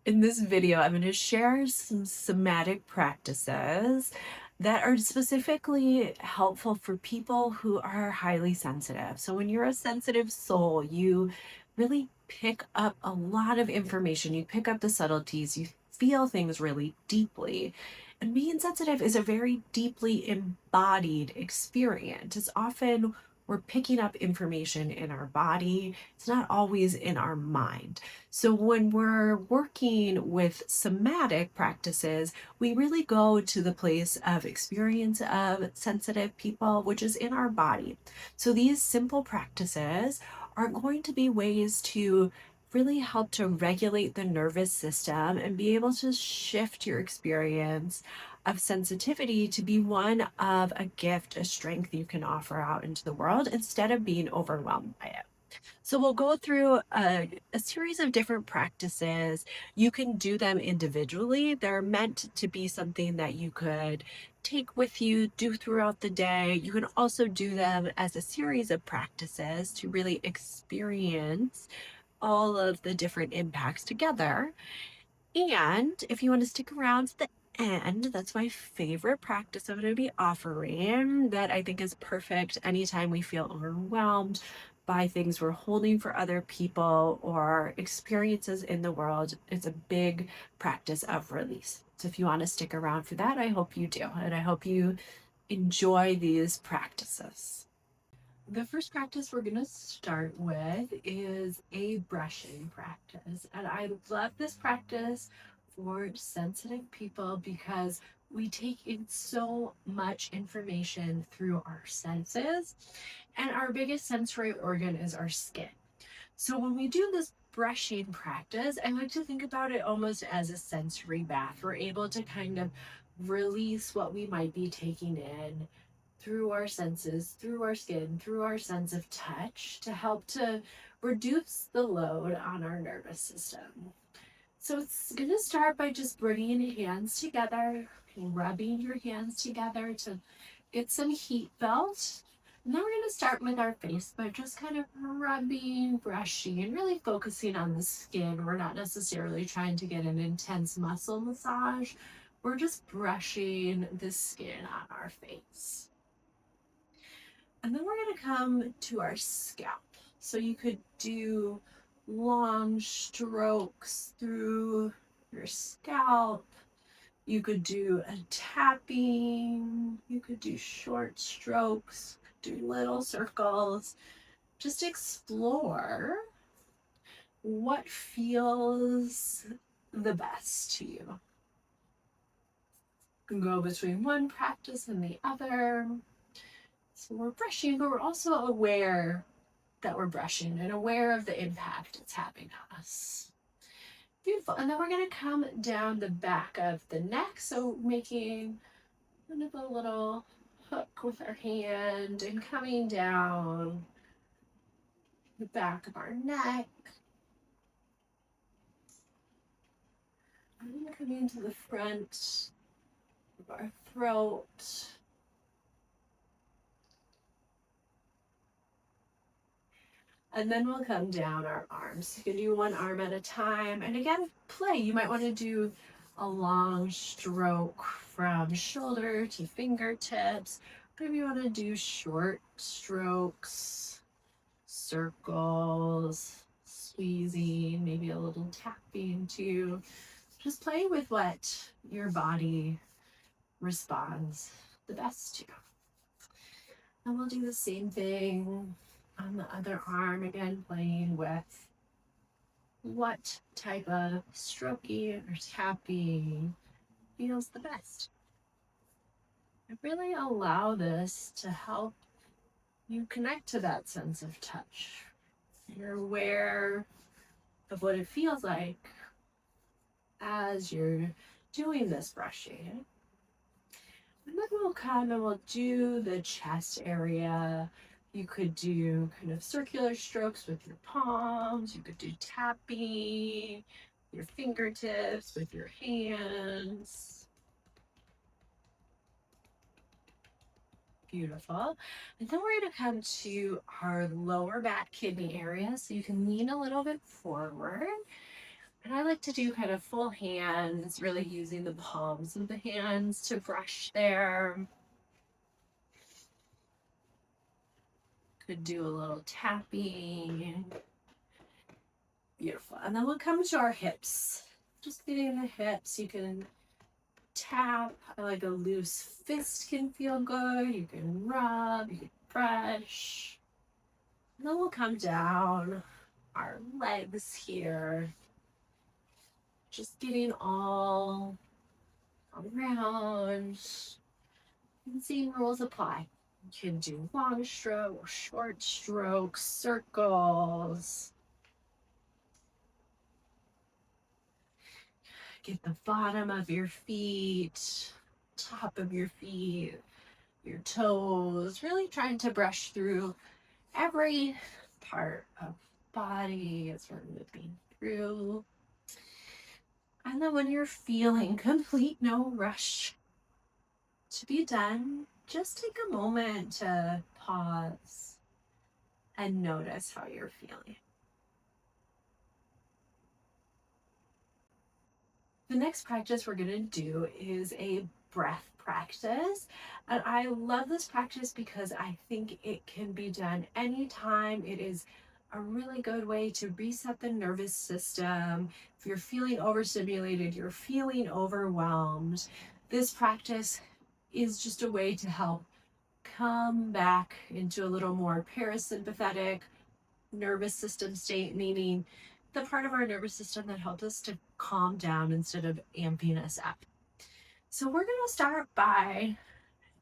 In this video, I'm going to share some somatic practices that are specifically helpful for people who are highly sensitive. So, when you're a sensitive soul, you really pick up a lot of information, you pick up the subtleties, you feel things really deeply. And being sensitive is a very deeply embodied experience. It's often we're picking up information in our body, it's not always in our mind. So, when we're working with somatic practices, we really go to the place of experience of sensitive people, which is in our body. So, these simple practices are going to be ways to really help to regulate the nervous system and be able to shift your experience of sensitivity to be one of a gift, a strength you can offer out into the world instead of being overwhelmed by it. So we'll go through a series of different practices. You can do them individually. They're meant to be something that you could take with you, do throughout the day. You can also do them as a series of practices to really experience all of the different impacts together. And if you want to stick around to the end, that's my favorite practice I'm going to be offering that I think is perfect anytime we feel overwhelmed by things we're holding for other people or experiences in the world. It's a big practice of release. So if you want to stick around for that, I hope you do. And I hope you enjoy these practices. The first practice we're going to start with is a brushing practice. And I love this practice for sensitive people because we take in so much information through our senses, and our biggest sensory organ is our skin. So when we do this brushing practice, I like to think about it almost as a sensory bath. We're able to kind of release what we might be taking in through our senses, through our skin, through our sense of touch to help to reduce the load on our nervous system. So it's going to start by just bringing your hands together, rubbing your hands together to get some heat felt. And then we're going to start with our face by just kind of rubbing, brushing, and really focusing on the skin. We're not necessarily trying to get an intense muscle massage. We're just brushing the skin on our face. And then we're going to come to our scalp. So you could do long strokes through your scalp. You could do a tapping. You could do short strokes, do little circles. Just explore what feels the best to you. You can go between one practice and the other. So we're brushing, but we're also aware that we're brushing and aware of the impact it's having on us. Beautiful. And then we're going to come down the back of the neck. So making kind of a little hook with our hand and coming down the back of our neck. And then coming to the front of our throat. And then we'll come down our arms. You can do one arm at a time. And again, play. You might want to do a long stroke from shoulder to fingertips. But if you want to do short strokes, circles, squeezing, maybe a little tapping too, just play with what your body responds the best to. And we'll do the same thing on the other arm, again, playing with what type of stroking or tapping feels the best. And really allow this to help you connect to that sense of touch. You're aware of what it feels like as you're doing this brushing. And then we'll come and we'll do the chest area. You could do kind of circular strokes with your palms. You could do tapping, your fingertips with your hands. Beautiful. And then we're going to come to our lower back kidney area. So you can lean a little bit forward. And I like to do kind of full hands, really using the palms of the hands to brush there. Could do a little tapping. Beautiful. And then we'll come to our hips. Just getting the hips. You can tap. I like a loose fist can feel good. You can rub, you can brush. And then we'll come down our legs here. Just getting all around. And seeing rules apply. You can do long stroke, short strokes, circles. Get the bottom of your feet, top of your feet, your toes, really trying to brush through every part of the body as we're moving through. And then when you're feeling complete, no rush to be done, just take a moment to pause and notice how you're feeling. The next practice we're going to do is a breath practice. And I love this practice because I think it can be done anytime. It is a really good way to reset the nervous system. If you're feeling overstimulated, you're feeling overwhelmed, this practice is just a way to help come back into a little more parasympathetic nervous system state, meaning the part of our nervous system that helps us to calm down instead of amping us up. So we're going to start by,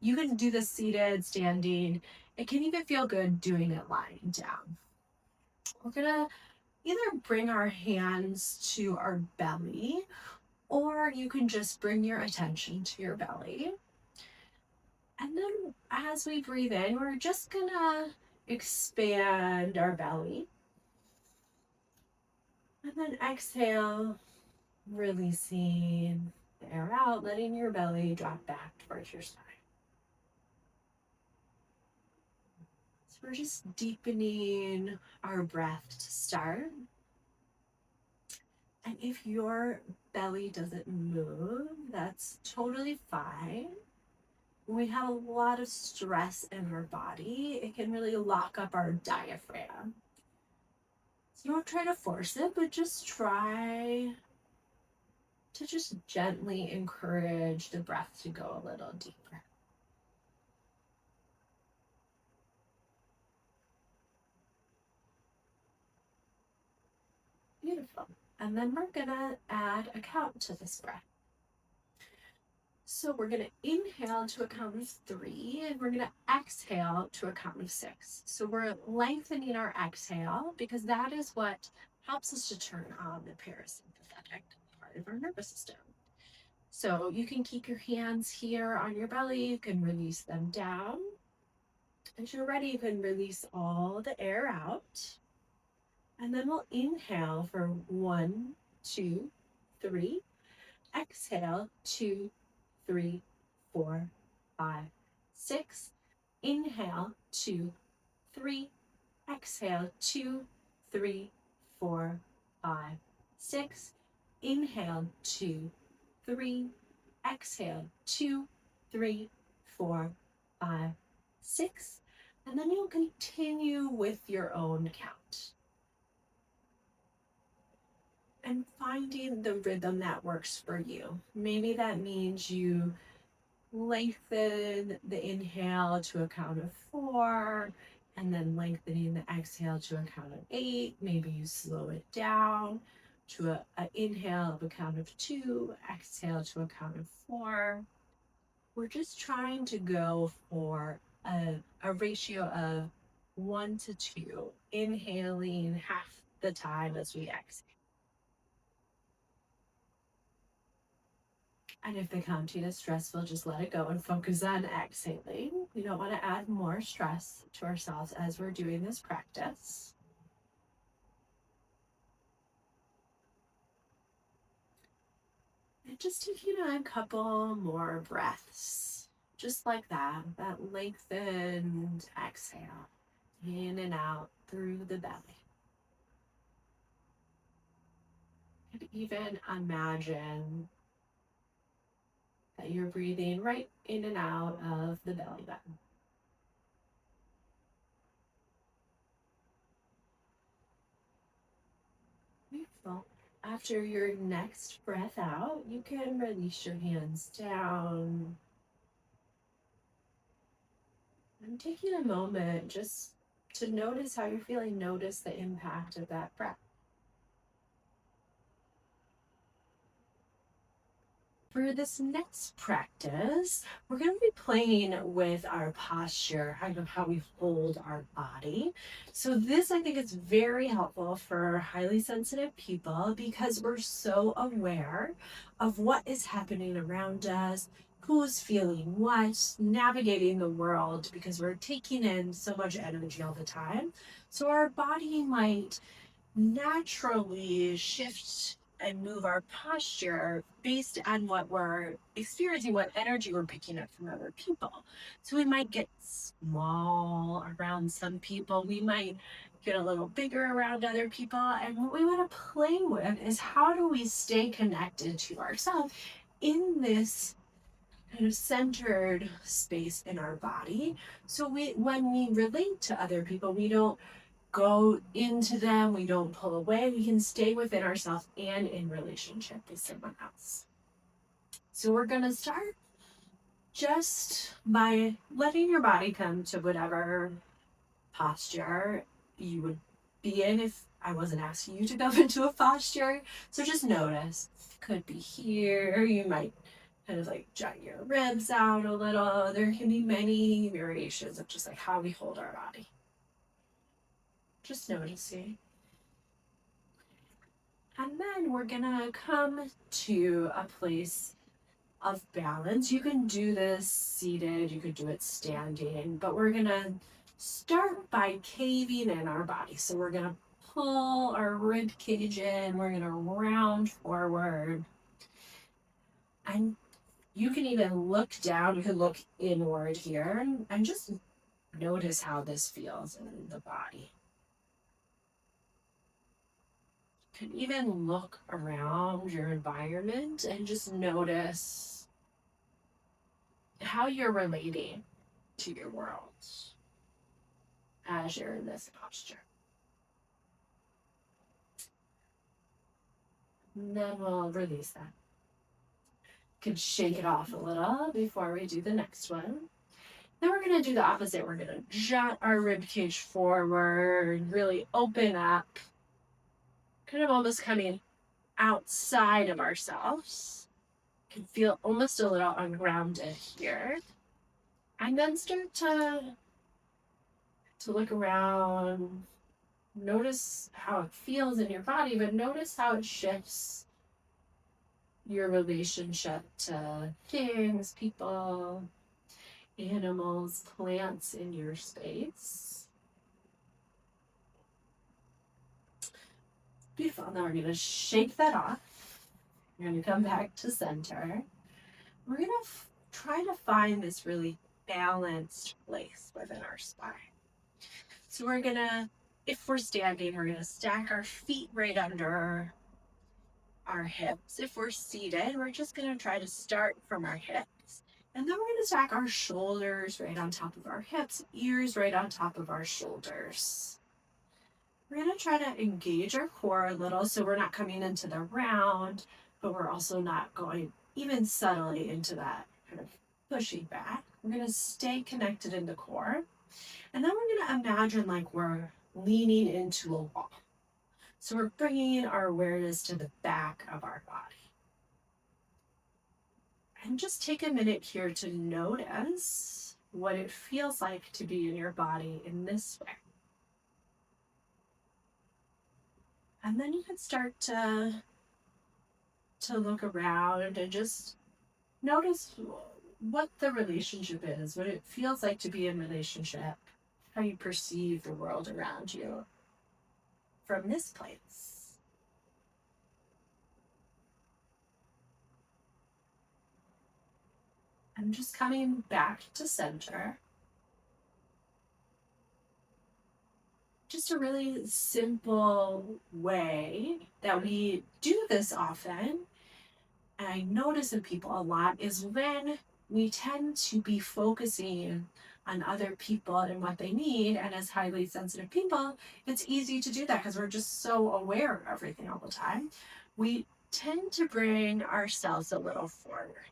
you can do this seated, standing. It can even feel good doing it lying down. We're going to either bring our hands to our belly, or you can just bring your attention to your belly. And then as we breathe in, we're just going to expand our belly. And then exhale, releasing the air out, letting your belly drop back towards your spine. So we're just deepening our breath to start. And if your belly doesn't move, that's totally fine. When we have a lot of stress in our body, it can really lock up our diaphragm. So don't try to force it, but just try to just gently encourage the breath to go a little deeper. Beautiful. And then we're gonna add a count to this breath. So we're gonna inhale to a count of 3, and we're gonna exhale to a count of 6. So we're lengthening our exhale because that is what helps us to turn on the parasympathetic part of our nervous system. So you can keep your hands here on your belly, you can release them down. As you're ready, you can release all the air out. And then we'll inhale for 1, 2, 3. Exhale, 2, 3, 4, 5, 6. Inhale, 2, 3. Exhale, 2, 3, 4, 5, 6. Inhale, 2, 3. Exhale, 2, 3, 4, 5, 6. And then you'll continue with your own count. And finding the rhythm that works for you. Maybe that means you lengthen the inhale to a count of 4, and then lengthening the exhale to a count of 8. Maybe you slow it down to an inhale of a count of 2, exhale to a count of 4. We're just trying to go for a ratio of 1 to 2, inhaling half the time as we exhale. And if the counting is stressful, just let it go and focus on exhaling. We don't want to add more stress to ourselves as we're doing this practice. And just taking a couple more breaths, just like that lengthened exhale, in and out through the belly. Even imagine that you're breathing right in and out of the belly button. Beautiful. After your next breath out, you can release your hands down and taking a moment just to notice how you're feeling, notice the impact of that breath. For this next practice, we're going to be playing with our posture, kind of how we hold our body. So this, I think, is very helpful for highly sensitive people because we're so aware of what is happening around us, who's feeling what, navigating the world because we're taking in so much energy all the time. So our body might naturally shift and move our posture based on what we're experiencing, what energy we're picking up from other people. So we might get small around some people, we might get a little bigger around other people. And what we want to play with is how do we stay connected to ourselves in this kind of centered space in our body. So when we relate to other people, we don't go into them, we don't pull away, we can stay within ourselves and in relationship with someone else. So we're going to start just by letting your body come to whatever posture you would be in if I wasn't asking you to go into a posture. So just notice. Could be here, you might kind of like jut your ribs out a little. There can be many variations of just like how we hold our body. Just noticing. And then we're gonna come to a place of balance. You can do this seated, you could do it standing, but we're gonna start by caving in our body. So we're gonna pull our rib cage in, we're gonna round forward. And you can even look down, you can look inward here and just notice how this feels in the body. You can even look around your environment and just notice how you're relating to your world as you're in this posture. And then we'll release that. Can shake it off a little before we do the next one. Then we're going to do the opposite. We're going to jut our rib cage forward, really open up, kind of almost coming outside of ourselves. Can feel almost a little ungrounded here. And then start to look around. Notice how it feels in your body, but notice how it shifts your relationship to things, people, animals, plants in your space. Beautiful. Now we're going to shake that off. We're going to come back to center. We're going to try to find this really balanced place within our spine. So we're going to, if we're standing, we're going to stack our feet right under our hips. If we're seated, we're just going to try to start from our hips. And then we're going to stack our shoulders right on top of our hips, ears right on top of our shoulders. We're going to try to engage our core a little so we're not coming into the round, but we're also not going even subtly into that kind of pushing back. We're going to stay connected in the core. And then we're going to imagine like we're leaning into a wall. So we're bringing our awareness to the back of our body. And just take a minute here to notice what it feels like to be in your body in this way. And then you can start to look around and just notice what the relationship is, what it feels like to be in relationship, how you perceive the world around you from this place. I'm just coming back to center. just a really simple way that we do this often, and I notice in people a lot, is when we tend to be focusing on other people and what they need. And as highly sensitive people, it's easy to do that because we're just so aware of everything all the time. We tend to bring ourselves a little forward,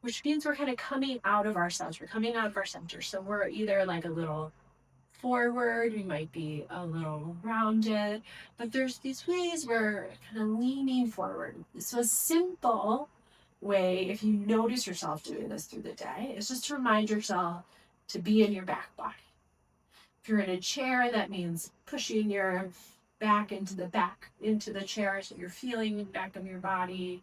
which means we're kind of coming out of ourselves. We're coming out of our center. So we're either like a little forward, we might be a little rounded, but there's these ways we're kind of leaning forward. So a simple way, if you notice yourself doing this through the day, is just to remind yourself to be in your back body. If you're in a chair, that means pushing your back into the chair so you're feeling the back of your body.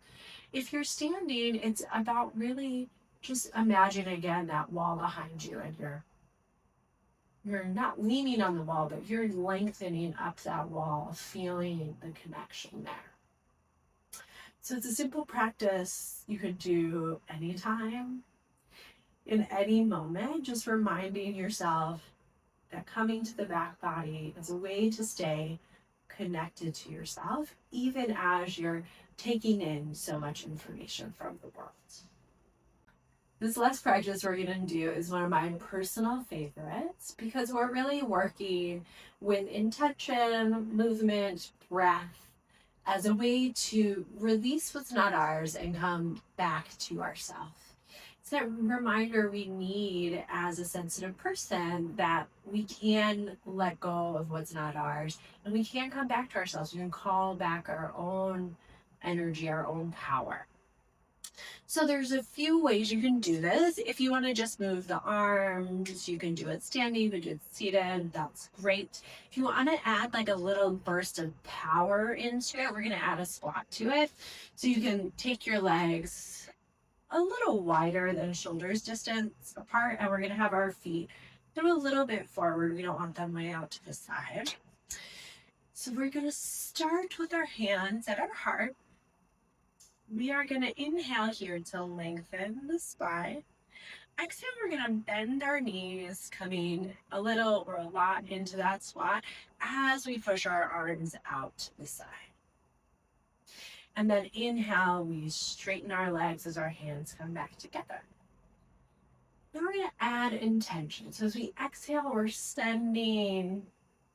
If you're standing, it's about really just imagine again that wall behind you, and you're not leaning on the wall, but you're lengthening up that wall, feeling the connection there. So it's a simple practice you could do anytime, in any moment, just reminding yourself that coming to the back body is a way to stay connected to yourself, even as you're taking in so much information from the world. This last practice we're going to do is one of my personal favorites because we're really working with intention, movement, breath as a way to release what's not ours and come back to ourselves. It's that reminder we need as a sensitive person that we can let go of what's not ours and we can come back to ourselves. We can call back our own energy, our own power. So there's a few ways you can do this. If you want to just move the arms, you can do it standing, you can do it seated. That's great. If you want to add like a little burst of power into it, we're going to add a squat to it. So you can take your legs a little wider than shoulders distance apart, and we're going to have our feet go a little bit forward. We don't want them way out to the side. So we're going to start with our hands at our heart. We are going to inhale here to lengthen the spine. Exhale, we're going to bend our knees, coming a little or a lot into that squat as we push our arms out to the side. And then inhale, we straighten our legs as our hands come back together. Then we're going to add intention. So as we exhale, we're sending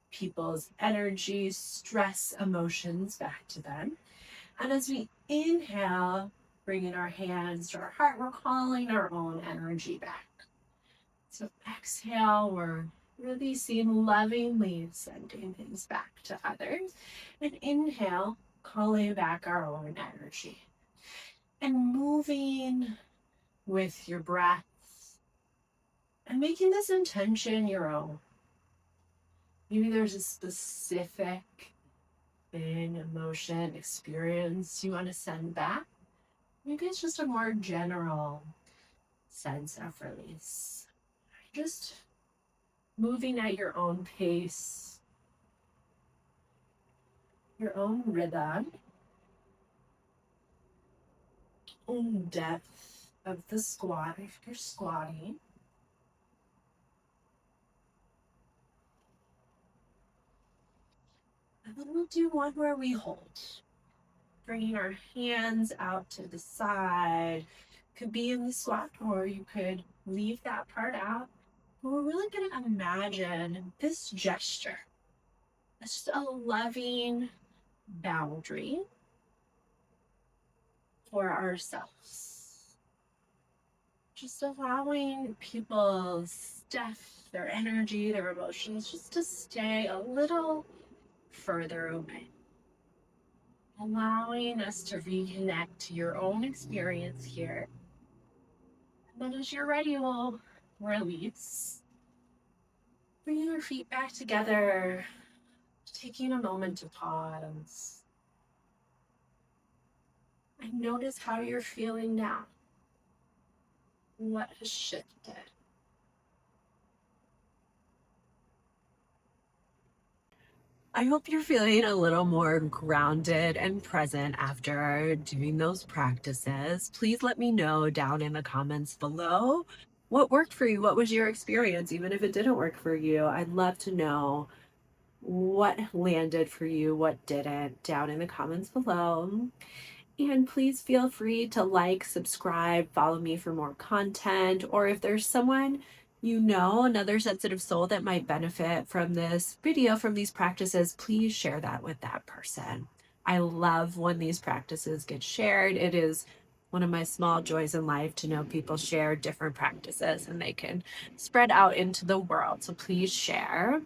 people's energy, stress, emotions back to them. And as we inhale, bringing our hands to our heart, we're calling our own energy back. So exhale, we're releasing lovingly, sending things back to others. And inhale, calling back our own energy. And moving with your breath and making this intention your own. Maybe there's a specific thing, emotion, experience you want to send back. Maybe it's just a more general sense of release. Just moving at your own pace, your own rhythm, own depth of the squat if you're squatting. And then we'll do one where we hold. Bringing our hands out to the side. Could be in the squat, or you could leave that part out. But we're really going to imagine this gesture. It's just a loving boundary for ourselves. Just allowing people's stuff, their energy, their emotions, just to stay a little further away. Allowing us to reconnect to your own experience here. And then as you're ready, we'll release. Bringing your feet back together, taking a moment to pause. And notice how you're feeling now. What has shifted? I hope you're feeling a little more grounded and present after doing those practices. Please let me know down in the comments below what worked for you. What was your experience? Even if it didn't work for you, I'd love to know what landed for you, what didn't, down in the comments below. And please feel free to like, subscribe, follow me for more content, or if there's someone you know, another sensitive soul that might benefit from this video, from these practices, please share that with that person. I love when these practices get shared. It is one of my small joys in life to know people share different practices and they can spread out into the world. So please share.